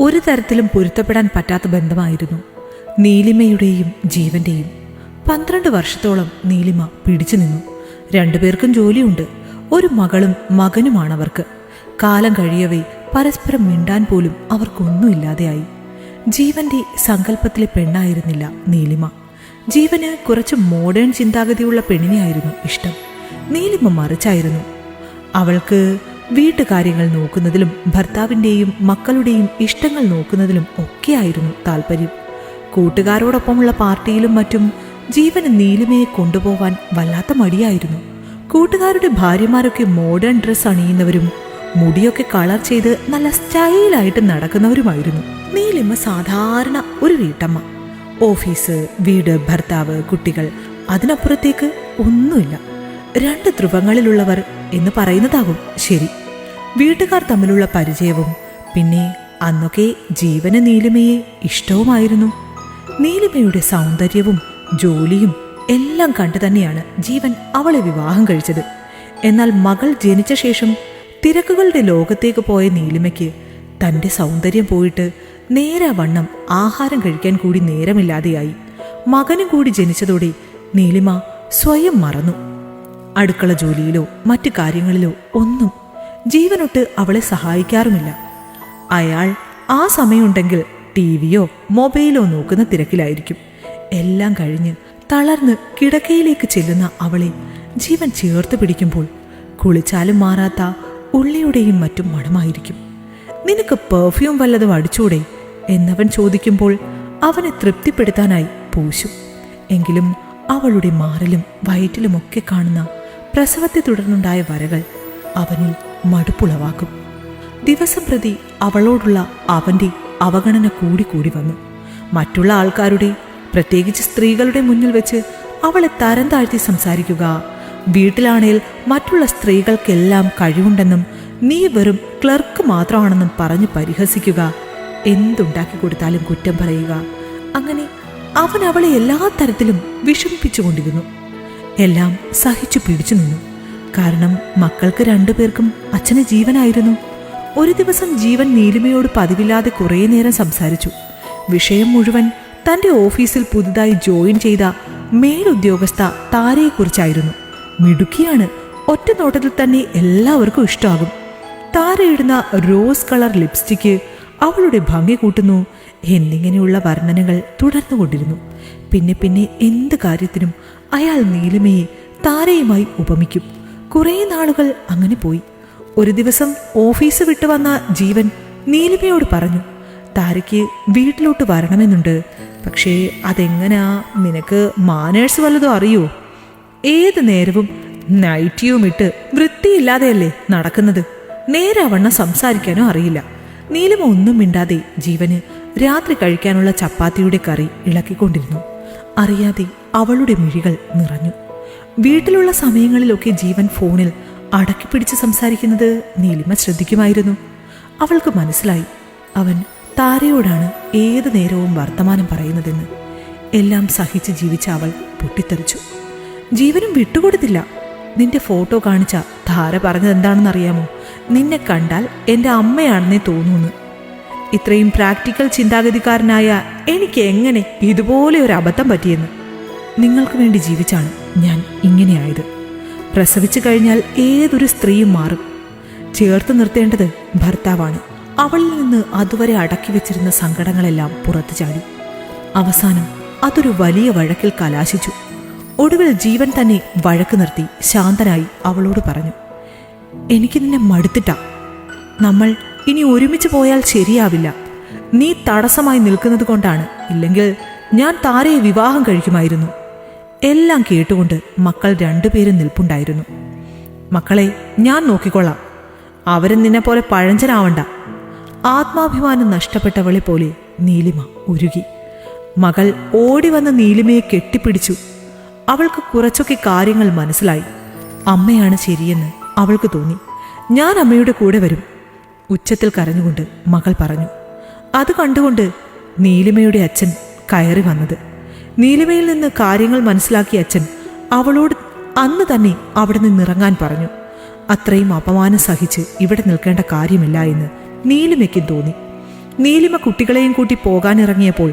ഒരു തരത്തിലും പൊരുത്തപ്പെടാൻ പറ്റാത്ത ബന്ധമായിരുന്നു നീലിമയുടെയും ജീവന്റെയും. 12 വർഷത്തോളം നീലിമ പിടിച്ചു നിന്നു. രണ്ടുപേർക്കും ജോലിയുണ്ട്. ഒരു മകളും മകനുമാണവർക്ക്. കാലം കഴിയവേ പരസ്പരം മിണ്ടാൻ പോലും അവർക്കൊന്നുമില്ലാതെയായി. ജീവന്റെ സങ്കല്പത്തിലെ പെണ്ണായിരുന്നില്ല നീലിമ. ജീവന് കുറച്ച് മോഡേൺ ചിന്താഗതിയുള്ള പെണ്ണിനെയായിരുന്നു ഇഷ്ടം. നീലിമ മറിച്ചായിരുന്നു. അവൾക്ക് വീട്ടുകാര്യങ്ങൾ നോക്കുന്നതിലും ഭർത്താവിൻ്റെയും മക്കളുടെയും ഇഷ്ടങ്ങൾ നോക്കുന്നതിലും ഒക്കെയായിരുന്നു താല്പര്യം. കൂട്ടുകാരോടൊപ്പമുള്ള പാർട്ടിയിലും മറ്റും ജീവന് നീലിമയെ കൊണ്ടുപോവാൻ വല്ലാത്ത മടിയായിരുന്നു. കൂട്ടുകാരുടെ ഭാര്യമാരൊക്കെ മോഡേൺ ഡ്രസ് അണിയുന്നവരും മുടിയൊക്കെ കളർ ചെയ്ത് നല്ല സ്റ്റൈലായിട്ട് നടക്കുന്നവരുമായിരുന്നു. നീലിമ സാധാരണ ഒരു വീട്ടമ്മ. ഓഫീസ്, വീട്, ഭർത്താവ്, കുട്ടികൾ, അതിനപ്പുറത്തേക്ക് ഒന്നുമില്ല. 2 ധ്രുവങ്ങളിലുള്ളവർ എന്ന് പറയുന്നതാകും ശരി. വീട്ടുകാർ തമ്മിലുള്ള പരിചയവും പിന്നെ അന്നൊക്കെ ജീവന് നീലിമയെ ഇഷ്ടവുമായിരുന്നു. നീലിമയുടെ സൗന്ദര്യവും ജോലിയും എല്ലാം കണ്ടു തന്നെയാണ് ജീവൻ അവളെ വിവാഹം കഴിച്ചത്. എന്നാൽ മകൾ ജനിച്ച ശേഷം തിരക്കുകളുടെ ലോകത്തേക്ക് പോയ നീലിമയ്ക്ക് തൻ്റെ സൗന്ദര്യം പോയിട്ട് നേരാവണ്ണം ആഹാരം കഴിക്കാൻ കൂടി നേരമില്ലാതെയായി. മകനും കൂടി ജനിച്ചതോടെ നീലിമ സ്വയം മറന്നു. അടുക്കള ജോലിയിലോ മറ്റു കാര്യങ്ങളിലോ ഒന്നും ജീവനൊട്ട് അവളെ സഹായിക്കാറുമില്ല. അയാൾ ആ സമയമുണ്ടെങ്കിൽ ടിവിയോ മൊബൈലോ നോക്കുന്ന തിരക്കിലായിരിക്കും. എല്ലാം കഴിഞ്ഞ് തളർന്ന് കിടക്കയിലേക്ക് ചെല്ലുന്ന അവളെ ജീവൻ ചേർത്ത് പിടിക്കുമ്പോൾ കുളിച്ചാലും മാറാത്ത ഉള്ളിയുടെയും മറ്റും മണമായിരിക്കും. നിനക്ക് പെർഫ്യൂം വല്ലതും അടിച്ചൂടെ എന്നവൻ ചോദിക്കുമ്പോൾ അവനെ തൃപ്തിപ്പെടുത്താനായി പൂശും. എങ്കിലും അവളുടെ മാറിലും വയറ്റിലുമൊക്കെ കാണുന്ന പ്രസവത്തെ തുടർന്നുണ്ടായ വരകൾ അവനിൽ മടുപ്പുളവാക്കും. ദിവസം പ്രതി അവളോടുള്ള അവന്റെ അവഗണന കൂടി വന്നു. മറ്റുള്ള ആൾക്കാരുടെ, പ്രത്യേകിച്ച് സ്ത്രീകളുടെ മുന്നിൽ വെച്ച് അവളെ തരം താഴ്ത്തി സംസാരിക്കുക, വീട്ടിലാണേൽ മറ്റുള്ള സ്ത്രീകൾക്കെല്ലാം കഴിവുണ്ടെന്നും നീ വെറും ക്ലർക്ക് മാത്രമാണെന്നും പറഞ്ഞ് പരിഹസിക്കുക, എന്തുണ്ടാക്കി കൊടുത്താലും കുറ്റം പറയുക, അങ്ങനെ അവൻ അവളെ എല്ലാ തരത്തിലും വിഷമിപ്പിച്ചുകൊണ്ടിരുന്നു. എല്ലാം സഹിച്ചു പിടിച്ചു നിന്നു. കാരണം മക്കൾക്ക് 2 പേർക്കും അച്ഛന് ജീവനായിരുന്നു. ഒരു ദിവസം ജീവൻ നീലിമയോട് പതിവില്ലാതെ കുറേ നേരം സംസാരിച്ചു. വിഷയം മുഴുവൻ തൻ്റെ ഓഫീസിൽ പുതുതായി ജോയിൻ ചെയ്ത മേലുദ്യോഗസ്ഥ താരയെക്കുറിച്ചായിരുന്നു. മിടുക്കിയാണ്. ഒറ്റ നോട്ടത്തിൽ തന്നെ എല്ലാവർക്കും ഇഷ്ടമാകും. താരയിടുന്ന റോസ് കളർ ലിപ്സ്റ്റിക്ക് അവളുടെ ഭംഗി കൂട്ടുന്നു എന്നിങ്ങനെയുള്ള വർണ്ണനകൾ തുടർന്നുകൊണ്ടിരുന്നു. പിന്നെ എന്ത് കാര്യത്തിനും അയാൾ നീലിമയെ താരയുമായി ഉപമിക്കും. കുറേ നാളുകൾ അങ്ങനെ പോയി. ഒരു ദിവസം ഓഫീസ് വിട്ടു വന്ന ജീവൻ നീലിമയോട് പറഞ്ഞു, താരയ്ക്ക് വീട്ടിലോട്ട് വരണമെന്നുണ്ട്. പക്ഷേ അതെങ്ങനാ? നിനക്ക് മാനേഴ്സ് വല്ലതും അറിയോ? ഏത് നേരവും നൈറ്റിയും ഇട്ട് വൃത്തിയില്ലാതെയല്ലേ നടക്കുന്നത്? നേരാവണ്ണം സംസാരിക്കാനോ അറിയില്ല. നീലിമ ഒന്നും മിണ്ടാതെ ജീവന് രാത്രി കഴിക്കാനുള്ള ചപ്പാത്തിയുടെ കറി ഇളക്കിക്കൊണ്ടിരുന്നു. അറിയാതെ അവളുടെ മിഴികൾ നിറഞ്ഞു. വീട്ടിലുള്ള സമയങ്ങളിലൊക്കെ ജീവൻ ഫോണിൽ അടക്കിപ്പിടിച്ച് സംസാരിക്കുന്നത് നീലിമ ശ്രദ്ധിക്കുമായിരുന്നു. അവൾക്ക് മനസ്സിലായി അവൻ താരയോടാണ് ഏതു നേരവും വർത്തമാനം പറയുന്നതെന്ന്. എല്ലാം സഹിച്ച് ജീവിച്ച അവൾ പൊട്ടിത്തെറിച്ചു. ജീവനും വിട്ടുകൊടുത്തില്ല. നിന്റെ ഫോട്ടോ കാണിച്ച താര പറഞ്ഞത് എന്താണെന്നറിയാമോ? നിന്നെ കണ്ടാൽ എൻ്റെ അമ്മയാണെന്നേ തോന്നുന്നു. ഇത്രയും പ്രാക്ടിക്കൽ ചിന്താഗതിക്കാരനായ എനിക്ക് എങ്ങനെ ഇതുപോലെ ഒരു അബദ്ധം പറ്റിയെന്ന്. നിങ്ങൾക്ക് വേണ്ടി ജീവിച്ചാണ് ഞാൻ ഇങ്ങനെയായത്. പ്രസവിച്ചു കഴിഞ്ഞാൽ ഏതൊരു സ്ത്രീയും മാറും. ചേർത്ത് നിർത്തേണ്ടത് ഭർത്താവാണ്. അവളിൽ നിന്ന് അതുവരെ അടക്കി വെച്ചിരുന്ന സങ്കടങ്ങളെല്ലാം പുറത്തു ചാടി. അവസാനം അതൊരു വലിയ വഴക്കിൽ കലാശിച്ചു. ഒടുവിൽ ജീവൻ തന്നെ വഴക്ക് നിർത്തി ശാന്തനായി അവളോട് പറഞ്ഞു, എനിക്ക് നിന്നെ മടുത്തിട്ടാ. നമ്മൾ ഇനി ഒരുമിച്ച് പോയാൽ ശരിയാവില്ല. നീ തടസ്സമായി നിൽക്കുന്നത് കൊണ്ടാണ്. ഇല്ലെങ്കിൽ ഞാൻ താരയെ വിവാഹം കഴിക്കുമായിരുന്നു. എല്ലാം കേട്ടുകൊണ്ട് മക്കൾ 2 പേരും നിൽപ്പുണ്ടായിരുന്നു. മക്കളെ, ഞാൻ നോക്കിക്കൊള്ളാം. അവരും നിന്നെ പോലെ പഴഞ്ചനാവണ്ട. ആത്മാഭിമാനം നഷ്ടപ്പെട്ടവളെ പോലെ നീലിമ ഉരുകി. മകൾ ഓടി വന്ന് നീലിമയെ കെട്ടിപ്പിടിച്ചു. അവൾക്ക് കുറച്ചൊക്കെ കാര്യങ്ങൾ മനസ്സിലായി. അമ്മയാണ് ശരിയെന്ന് അവൾക്ക് തോന്നി. ഞാൻ അമ്മയുടെ കൂടെ വരും, ഉച്ചത്തിൽ കരഞ്ഞുകൊണ്ട് മകൾ പറഞ്ഞു. അത് കണ്ടുകൊണ്ട് നീലിമയുടെ അച്ഛൻ കയറി വന്നത്. നീലിമയിൽ നിന്ന് കാര്യങ്ങൾ മനസ്സിലാക്കിയ അച്ഛൻ അവളോട് അന്ന് തന്നെ അവിടെ നിന്നിറങ്ങാൻ പറഞ്ഞു. അത്രയും അപമാനം സഹിച്ച് ഇവിടെ നിൽക്കേണ്ട കാര്യമില്ല എന്ന് നീലിമയ്ക്കും തോന്നി. നീലിമ കുട്ടികളെയും കൂട്ടി പോകാനിറങ്ങിയപ്പോൾ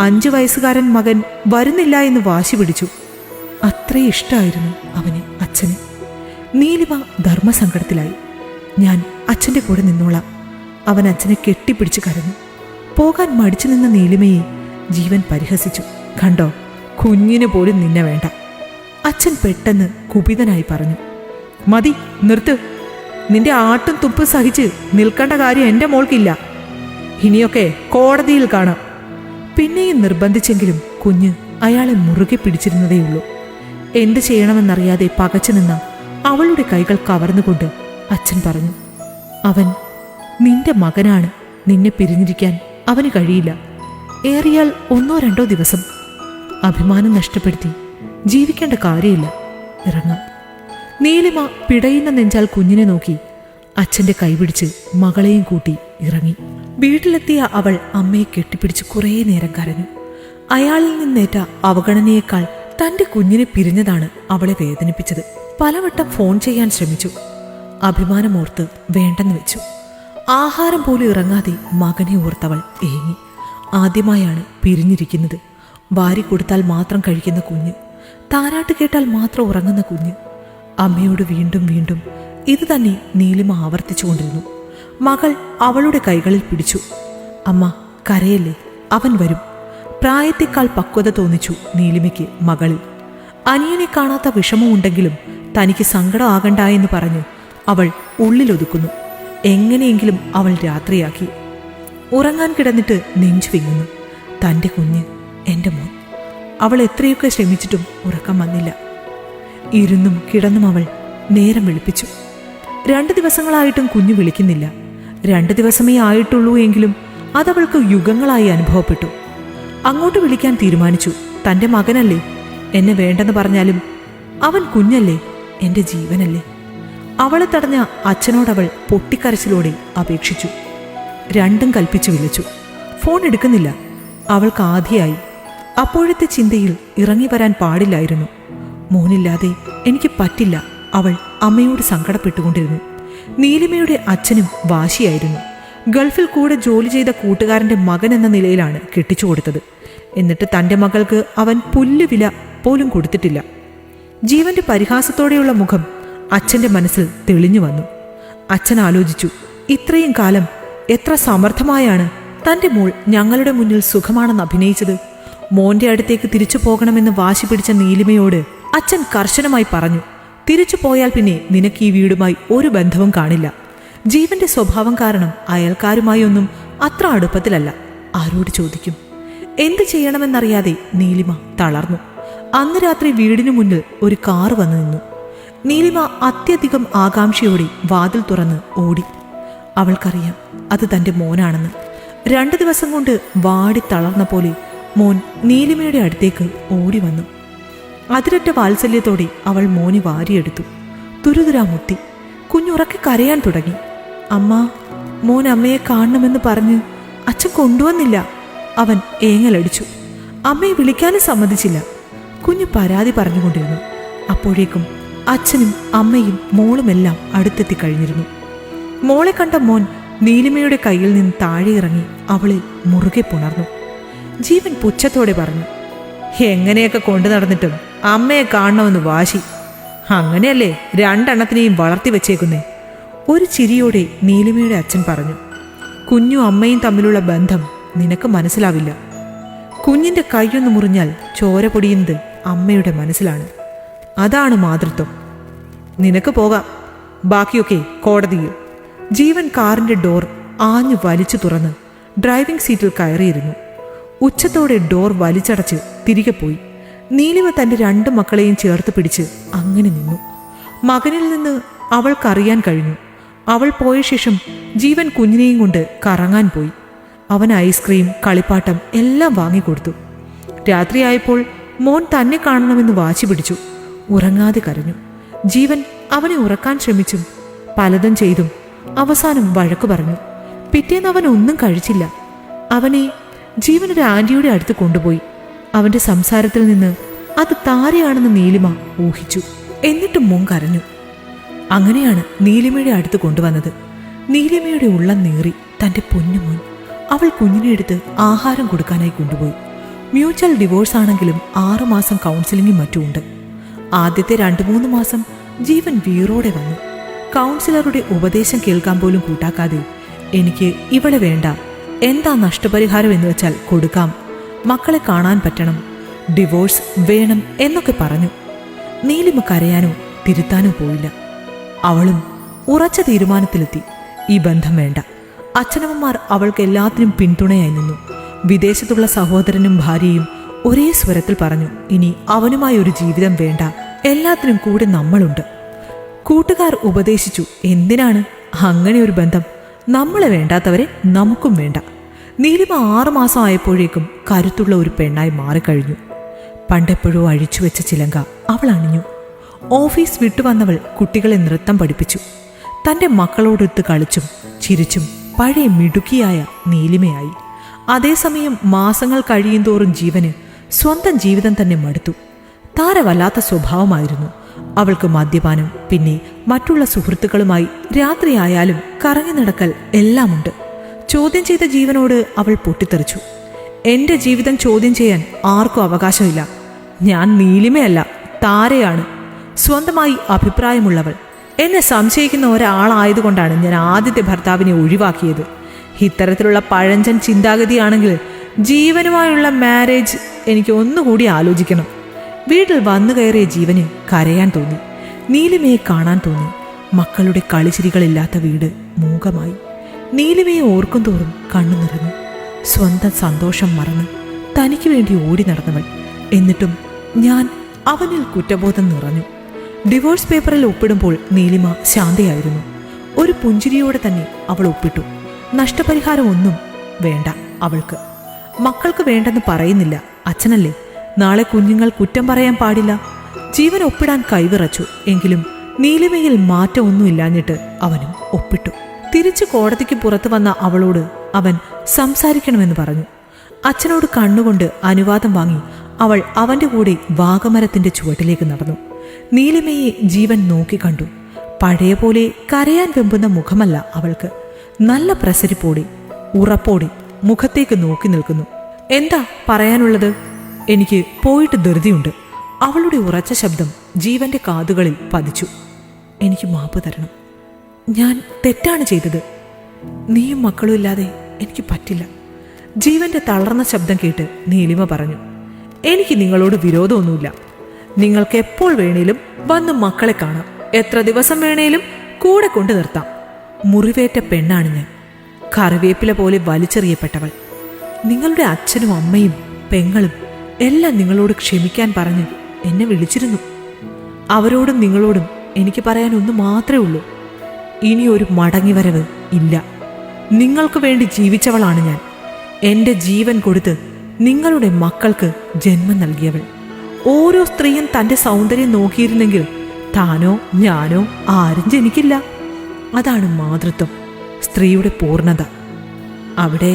5 വയസ്സുകാരൻ മകൻ വരുന്നില്ല എന്ന് വാശി പിടിച്ചു. അത്രയും ഇഷ്ടമായിരുന്നു അവന് അച്ഛന്. നീലിമ ധർമ്മസങ്കടത്തിലായി. ഞാൻ അച്ഛൻ്റെ കൂടെ നിന്നോളാം. അവൻ അച്ഛനെ കെട്ടിപ്പിടിച്ച് കരഞ്ഞു. പോകാൻ മടിച്ചു നിന്ന നീലിമയെ ജീവൻ പരിഹസിച്ചു. കണ്ടോ, കുഞ്ഞിന് പോലും നിന്നെ വേണ്ട. അച്ഛൻ പെട്ടെന്ന് കുപിതനായി പറഞ്ഞു. മതി, നിർത്ത്. നിന്റെ ആട്ടും തുപ്പും സഹിച്ച് നിൽക്കേണ്ട കാര്യം എൻ്റെ മോൾക്കില്ല. ഇനിയൊക്കെ കോടതിയിൽ കാണാം. പിന്നെയും നിർബന്ധിച്ചെങ്കിലും കുഞ്ഞ് അയാളെ മുറുകെ പിടിച്ചിരുന്നതേയുള്ളൂ. എന്ത് ചെയ്യണമെന്നറിയാതെ പകച്ചു നിന്ന അവളുടെ കൈകൾ കവർന്നുകൊണ്ട് അച്ഛൻ പറഞ്ഞു, അവൻ നിന്റെ മകനാണ്. നിന്നെ പിരിഞ്ഞിരിക്കാൻ അവന് കഴിയില്ല. ഏറിയാൽ 1-2 ദിവസം. അഭിമാനം നഷ്ടപ്പെടുത്തി ജീവിക്കേണ്ട കാര്യമില്ല. ഇറങ്ങാം. നീലിമ പിടയുന്ന നെഞ്ചാൽ കുഞ്ഞിനെ നോക്കി അച്ഛൻ്റെ കൈപിടിച്ച് മകളെയും കൂട്ടി ഇറങ്ങി. വീട്ടിലെത്തിയ അവൾ അമ്മയെ കെട്ടിപ്പിടിച്ച് കുറേ നേരം കരഞ്ഞു. അയാളിൽ നിന്നേറ്റ അവഗണനയേക്കാൾ തൻ്റെ കുഞ്ഞിനെ പിരിഞ്ഞതാണ് അവളെ വേദനിപ്പിച്ചത്. പലവട്ടം ഫോൺ ചെയ്യാൻ ശ്രമിച്ചു. അഭിമാനമോർത്ത് വേണ്ടെന്ന് വെച്ചു. ആഹാരം പോലും ഇറങ്ങാതെ മകനെ ഓർത്തവൾ ഏങ്ങി. ആദ്യമായാണ് പിരിഞ്ഞിരിക്കുന്നത്. വാരി കൊടുത്താൽ മാത്രം കഴിക്കുന്ന കുഞ്ഞ്, താരാട്ട് കേട്ടാൽ മാത്രം ഉറങ്ങുന്ന കുഞ്ഞ്. അമ്മയോട് വീണ്ടും വീണ്ടും ഇത് തന്നെ നീലിമ ആവർത്തിച്ചുകൊണ്ടിരുന്നു. മകൾ അവളുടെ കൈകളിൽ പിടിച്ചു. അമ്മ കരയല്ലേ, അവൻ വരും. പ്രായത്തേക്കാൾ പക്വത തോന്നിച്ചു നീലിമയ്ക്ക് മകളിൽ. അനിയനെ കാണാത്ത വിഷമമുണ്ടെങ്കിലും തനിക്ക് സങ്കടമാകണ്ട എന്ന് പറഞ്ഞ് അവൾ ഉള്ളിലൊതുക്കുന്നു. എങ്ങനെയെങ്കിലും അവൾ രാത്രിയാക്കി. ഉറങ്ങാൻ കിടന്നിട്ട് നെഞ്ചു വിങ്ങുന്നു. തൻ്റെ കുഞ്ഞ്, എൻ്റെ മോൻ. അവൾ എത്രയൊക്കെ ശ്രമിച്ചിട്ടും ഉറക്കം വന്നില്ല. ഇരുന്നും കിടന്നും അവൾ നേരം വിളിപ്പിച്ചു. 2 ദിവസങ്ങളായിട്ടും കുഞ്ഞു വിളിക്കുന്നില്ല. 2 ദിവസമേ ആയിട്ടുള്ളൂ എങ്കിലും അതവൾക്ക് യുഗങ്ങളായി അനുഭവപ്പെട്ടു. അങ്ങോട്ട് വിളിക്കാൻ തീരുമാനിച്ചു. തൻ്റെ മകനല്ലേ, എന്നെ വേണ്ടെന്ന് പറഞ്ഞാലും അവൻ കുഞ്ഞല്ലേ, എൻ്റെ ജീവനല്ലേ. അവളെ തടഞ്ഞ അച്ഛനോടവൾ പൊട്ടിക്കരച്ചിലോടെ അപേക്ഷിച്ചു. രണ്ടും കൽപ്പിച്ചു വിളിച്ചു. ഫോൺ എടുക്കുന്നില്ല. അവൾക്ക് ആധിയായി. അപ്പോഴത്തെ ചിന്തയിൽ ഇറങ്ങി വരാൻ പാടില്ലായിരുന്നു. മോനില്ലാതെ എനിക്ക് പറ്റില്ല. അവൾ അമ്മയോട് സങ്കടപ്പെട്ടുകൊണ്ടിരുന്നു. നീലിമയുടെ അച്ഛനും വാശിയായിരുന്നു. ഗൾഫിൽ കൂടെ ജോലി ചെയ്ത കൂട്ടുകാരൻ്റെ മകൻ എന്ന നിലയിലാണ് കെട്ടിച്ചു കൊടുത്തത്. എന്നിട്ട് തൻ്റെ മകൾക്ക് അവൻ പുല്ലുവില പോലും കൊടുത്തിട്ടില്ല. ജീവന്റെ പരിഹാസത്തോടെയുള്ള മുഖം അച്ഛൻ്റെ മനസ്സിൽ തെളിഞ്ഞു വന്നു. അച്ഛൻ ആലോചിച്ചു, ഇത്രയും കാലം എത്ര സമർത്ഥമായാണ് തൻ്റെ മോൾ ഞങ്ങളുടെ മുന്നിൽ സുഖമാണെന്ന് അഭിനയിച്ചത്. മോന്റെ അടുത്തേക്ക് തിരിച്ചു പോകണമെന്ന് വാശി പിടിച്ച നീലിമയോട് അച്ഛൻ കർശനമായി പറഞ്ഞു, തിരിച്ചു പോയാൽ പിന്നെ നിനക്ക് ഈ വീടുമായി ഒരു ബന്ധവും കാണില്ല. ജീവന്റെ സ്വഭാവം കാരണം അയൽക്കാരുമായി ഒന്നും അത്ര അടുപ്പത്തിലല്ല. ആരോട് ചോദിക്കും? എന്ത് ചെയ്യണമെന്നറിയാതെ നീലിമ തളർന്നു. അന്ന് രാത്രി വീടിനു മുന്നിൽ ഒരു കാറ് വന്നു നിന്നു. നീലിമ അത്യധികം ആകാംക്ഷയോടെ വാതിൽ തുറന്ന് ഓടി. അവൾക്കറിയാം അത് തൻ്റെ മോനാണെന്ന്. 2 ദിവസം കൊണ്ട് വാടി തളർന്ന പോലെ മോൻ നീലിമയുടെ അടുത്തേക്ക് ഓടി വന്നു. അതിരറ്റ വാത്സല്യത്തോടെ അവൾ മോനെ വാരിയെടുത്തു. തുരുതുരാ മുത്തി. കുഞ്ഞുറക്കെ കരയാൻ തുടങ്ങി. അമ്മ, മോൻ അമ്മയെ കാണണമെന്ന് പറഞ്ഞ് അച്ഛൻ കൊണ്ടുവന്നില്ല. അവൻ ഏങ്ങലടിച്ചു. അമ്മയെ വിളിക്കാനും സമ്മതിച്ചില്ല. കുഞ്ഞു പരാതി പറഞ്ഞുകൊണ്ടിരുന്നു. അപ്പോഴേക്കും അച്ഛനും അമ്മയും മോളുമെല്ലാം അടുത്തെത്തി കഴിഞ്ഞിരുന്നു. മോളെ കണ്ട മോൻ നീലിമയുടെ കയ്യിൽ നിന്ന് താഴെ ഇറങ്ങി അവളെ മുറുകെ പുണർന്നു. ജീവൻ പുച്ഛത്തോടെ പറഞ്ഞു, എങ്ങനെയൊക്കെ കൊണ്ടു നടന്നിട്ടും അമ്മയെ കാണണമെന്ന് വാശി. അങ്ങനെയല്ലേ 2 എണ്ണത്തിനെയും വളർത്തി വെച്ചേക്കുന്നേ. ഒരു ചിരിയോടെ നീലിമയുടെ അച്ഛൻ പറഞ്ഞു, കുഞ്ഞും അമ്മയും തമ്മിലുള്ള ബന്ധം നിനക്ക് മനസ്സിലാവില്ല. കുഞ്ഞിൻ്റെ കൈയൊന്ന് മുറിഞ്ഞാൽ ചോര പൊടിയുന്നത് അമ്മയുടെ മനസ്സിലാണ്. അതാണ് മാതൃത്വം. നിനക്ക് പോകാം, ബാക്കിയൊക്കെ കോടതിയിൽ. ജീവൻ കാറിൻ്റെ ഡോർ ആഞ്ഞു വലിച്ചു തുറന്ന് ഡ്രൈവിംഗ് സീറ്റിൽ കയറിയിരുന്നു. ഉച്ചത്തോടെ ഡോർ വലിച്ചടച്ച് തിരികെ പോയി. നീലിമ തൻ്റെ 2 മക്കളെയും ചേർത്ത് പിടിച്ച് അങ്ങനെ നിന്നു. മകനിൽ നിന്ന് അവൾക്കറിയാൻ കഴിഞ്ഞു. അവൾ പോയ ശേഷം ജീവൻ കുഞ്ഞിനെയും കൊണ്ട് കറങ്ങാൻ പോയി. അവൻ ഐസ്ക്രീം, കളിപ്പാട്ടം എല്ലാം വാങ്ങിക്കൊടുത്തു. രാത്രിയായപ്പോൾ മോൻ തന്നെ കാണണമെന്ന് വാശി പിടിച്ചു. ഉറങ്ങാതെ കരഞ്ഞു. ജീവൻ അവനെ ഉറക്കാൻ ശ്രമിച്ചും പലതും ചെയ്തും അവസാനം വഴക്കു പറഞ്ഞു. പിറ്റേന്ന് അവൻ ഒന്നും കഴിച്ചില്ല. അവനെ ജീവൻ ഒരു ആൻറ്റിയുടെ അടുത്ത് കൊണ്ടുപോയി. അവൻ്റെ സംസാരത്തിൽ നിന്ന് അത് താരയാണെന്ന് നീലിമ ഊഹിച്ചു. എന്നിട്ടും മോൻ കരഞ്ഞു. അങ്ങനെയാണ് നീലിമയുടെ അടുത്ത് കൊണ്ടുവന്നത്. നീലിമയുടെ ഉള്ളം നീറി തന്റെ പൊന്നുമോൻ. അവൾ കുഞ്ഞിനെ എടുത്ത് ആഹാരം കൊടുക്കാനായി കൊണ്ടുപോയി. മ്യൂച്വൽ ഡിവോഴ്സ് ആണെങ്കിലും 6 മാസം കൗൺസിലിംഗും മറ്റുമുണ്ട്. ആദ്യത്തെ 2-3 മാസം ജീവൻ വീറോടെ വന്നു. കൗൺസിലറുടെ ഉപദേശം കേൾക്കാൻ പോലും കൂട്ടാക്കാതെ, എനിക്ക് ഇവളെ വേണ്ട, എന്താ നഷ്ടപരിഹാരം എന്ന് വെച്ചാൽ കൊടുക്കാം, മക്കളെ കാണാൻ പറ്റണം, ഡിവോഴ്സ് വേണം എന്നൊക്കെ പറഞ്ഞു. നീലിമ കരയാനോ തിരുത്താനോ പോയില്ല. അവളും ഉറച്ച തീരുമാനത്തിലെത്തി. ഈ ബന്ധം വേണ്ട. അച്ഛനമ്മമാർ അവൾക്ക് എല്ലാത്തിനും പിന്തുണയായി നിന്നു. വിദേശത്തുള്ള സഹോദരനും ഭാര്യയും ഒരേ സ്വരത്തിൽ പറഞ്ഞു, ഇനി അവനുമായി ഒരു ജീവിതം വേണ്ട, എല്ലാത്തിനും കൂടെ നമ്മളുണ്ട്. കൂട്ടുകാർ ഉപദേശിച്ചു, എന്തിനാണ് അങ്ങനെ ഒരു ബന്ധം, നമ്മളെ വേണ്ടാത്തവരെ നമുക്കും വേണ്ട. നീലിമ 6 മാസം ആയപ്പോഴേക്കും കരുത്തുള്ള ഒരു പെണ്ണായി മാറിക്കഴിഞ്ഞു. പണ്ടെപ്പോഴോ അഴിച്ചുവെച്ച ചിലങ്ക അവൾ അണിഞ്ഞു. ഓഫീസ് വിട്ടുവന്നവൾ കുട്ടികളെ നൃത്തം പഠിപ്പിച്ചു. തന്റെ മക്കളോടൊത്ത് കളിച്ചും ചിരിച്ചും പഴയ മിടുക്കിയായ നീലിമയായി. അതേസമയം മാസങ്ങൾ കഴിയുന്തോറും ജീവന് സ്വന്തം ജീവിതം തന്നെ മടുത്തു. താര വല്ലാത്ത സ്വഭാവമായിരുന്നു. അവൾക്ക് മദ്യപാനം, പിന്നെ മറ്റുള്ള സുഹൃത്തുക്കളുമായി രാത്രിയായാലും കറങ്ങി നടക്കൽ എല്ലാമുണ്ട്. ചോദ്യം ചെയ്ത ജീവനോട് അവൾ പൊട്ടിത്തെറിച്ചു. എന്റെ ജീവിതം ചോദ്യം ചെയ്യാൻ ആർക്കും അവകാശമില്ല. ഞാൻ നീലിമയല്ല, താരയാണ്, സ്വന്തമായി അഭിപ്രായമുള്ളവൾ. എന്നെ സംശയിക്കുന്ന ഒരാളായതുകൊണ്ടാണ് ഞാൻ ആദ്യത്തെ ഭർത്താവിനെ ഒഴിവാക്കിയത്. ഇത്തരത്തിലുള്ള പഴഞ്ചൻ ചിന്താഗതിയാണെങ്കിൽ ജീവനുമായുള്ള മാരേജ് എനിക്ക് ഒന്നുകൂടി ആലോചിക്കണം. വീട്ടിൽ വന്നു കയറിയ ജീവന് കരയാൻ തോന്നി. നീലിമയെ കാണാൻ തോന്നി. മക്കളുടെ കളിച്ചിരികളില്ലാത്ത വീട് മൂകമായി. നീലിമയെ ഓർക്കും തോറും കണ്ണു നിറഞ്ഞു. സ്വന്തം സന്തോഷം മറന്ന് തനിക്ക് വേണ്ടി ഓടി നടന്നവൾ. എന്നിട്ടും ഞാൻ അവനിൽ കുറ്റബോധം നിറഞ്ഞു. ഡിവോഴ്സ് പേപ്പറിൽ ഒപ്പിടുമ്പോൾ നീലിമ ശാന്തയായിരുന്നു. ഒരു പുഞ്ചിരിയോടെ തന്നെ അവൾ ഒപ്പിട്ടു. നഷ്ടപരിഹാരം ഒന്നും വേണ്ട അവൾക്ക്. മക്കൾക്ക് വേണ്ടെന്ന് പറയുന്നില്ല, അച്ഛനല്ലേ, നാളെ കുഞ്ഞുങ്ങൾ കുറ്റം പറയാൻ പാടില്ല. ജീവൻ ഒപ്പിടാൻ കൈവിറച്ചു. എങ്കിലും നീലിമയിൽ മാറ്റം ഒന്നുമില്ലാഞ്ഞിട്ട് അവനും ഒപ്പിട്ടു. തിരിച്ചു കോടതിക്ക് പുറത്തു വന്ന അവളോട് അവൻ സംസാരിക്കണമെന്ന് പറഞ്ഞു. അച്ഛനോട് കണ്ണുകൊണ്ട് അനുവാദം വാങ്ങി അവൾ അവന്റെ കൂടെ വാഗമരത്തിന്റെ ചുവട്ടിലേക്ക് നടന്നു. നീലിമയെ ജീവൻ നോക്കിക്കണ്ടു. പഴയ പോലെ കരയാൻ വെമ്പുന്ന മുഖമല്ല അവൾക്ക്. നല്ല പ്രസരിപ്പോടെ ഉറപ്പോടെ മുഖത്തേക്ക് നോക്കി നിൽക്കുന്നു. എന്താ പറയാനുള്ളത്? എനിക്ക് പോയിട്ട് ധൃതിയുണ്ട്. അവളുടെ ഉറച്ച ശബ്ദം ജീവന്റെ കാതുകളിൽ പതിച്ചു. എനിക്ക് മാപ്പ് തരണം. ഞാൻ തെറ്റാണ് ചെയ്തത്. നീയും മക്കളും ഇല്ലാതെ എനിക്ക് പറ്റില്ല. ജീവന്റെ തളർന്ന ശബ്ദം കേട്ട് നീലിമ പറഞ്ഞു, എനിക്ക് നിങ്ങളോട് വിരോധമൊന്നുമില്ല. നിങ്ങൾക്ക് എപ്പോൾ വേണേലും വന്ന് മക്കളെ കാണാം. എത്ര ദിവസം വേണേലും കൂടെ കൊണ്ടു നിർത്താം. മുറിവേറ്റ പെണ്ണാണ് ഞാൻ, കറിവേപ്പില പോലെ വലിച്ചെറിയപ്പെട്ടവൾ. നിങ്ങളുടെ അച്ഛനും അമ്മയും പെങ്ങളും എല്ലാം നിങ്ങളോട് ക്ഷമിക്കാൻ പറഞ്ഞ് എന്നെ വിളിച്ചിരുന്നു. അവരോടും നിങ്ങളോടും എനിക്ക് പറയാൻ ഒന്ന് മാത്രമേ ഉള്ളൂ. ഇനി ഒരു മടങ്ങിവരവ് ഇല്ല. നിങ്ങൾക്ക് വേണ്ടി ജീവിച്ചവളാണ് ഞാൻ. എൻ്റെ ജീവൻ കൊടുത്ത് നിങ്ങളുടെ മക്കൾക്ക് ജന്മം നൽകിയവൾ. ഓരോ സ്ത്രീയും തൻ്റെ സൗന്ദര്യം നോക്കിയിരുന്നെങ്കിൽ താനോ ഞാനോ ആരും ജനിക്കില്ല. അതാണ് മാതൃത്വം, സ്ത്രീയുടെ പൂർണ്ണത. അവിടെ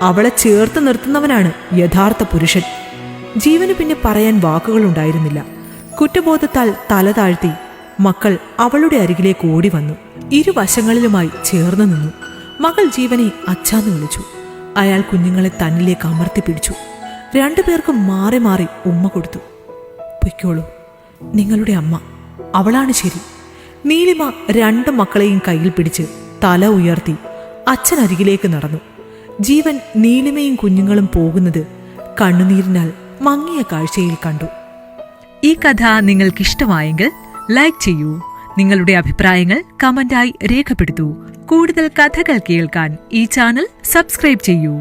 അവളെ ചേർത്ത് നിർത്തുന്നവനാണ് യഥാർത്ഥ പുരുഷൻ. ജീവന് പിന്നെ പറയാൻ വാക്കുകളുണ്ടായിരുന്നില്ല. കുറ്റബോധത്താൽ തല താഴ്ത്തി മക്കൾ അവളുടെ അരികിലേക്ക് ഓടി വന്നു. ഇരുവശങ്ങളിലുമായി ചേർന്നു നിന്നു. മകൾ ജീവനെ അച്ഛാന്ന് വിളിച്ചു. അയാൾ കുഞ്ഞുങ്ങളെ തന്നിലേക്ക് അമർത്തി പിടിച്ചു. 2 പേർക്കും മാറി മാറി ഉമ്മ കൊടുത്തു. പൊയ്ക്കോളൂ, നിങ്ങളുടെ അമ്മ, അവളാണ് ശരി. നീലിമ 2 മക്കളെയും കയ്യിൽ പിടിച്ച് തല ഉയർത്തി അച്ഛനരികിലേക്ക് നടന്നു. ജീവൻ നീലിമയും കുഞ്ഞുങ്ങളും പോകുന്നത് കണ്ണുനീരിനാൽ മങ്ങിയ കാഴ്ചയിൽ കണ്ടു. ഈ കഥ നിങ്ങൾക്കിഷ്ടമായെങ്കിൽ ലൈക്ക് ചെയ്യൂ. നിങ്ങളുടെ അഭിപ്രായങ്ങൾ കമന്റായി രേഖപ്പെടുത്തൂ. കൂടുതൽ കഥകൾ കേൾക്കാൻ ഈ ചാനൽ സബ്സ്ക്രൈബ് ചെയ്യൂ.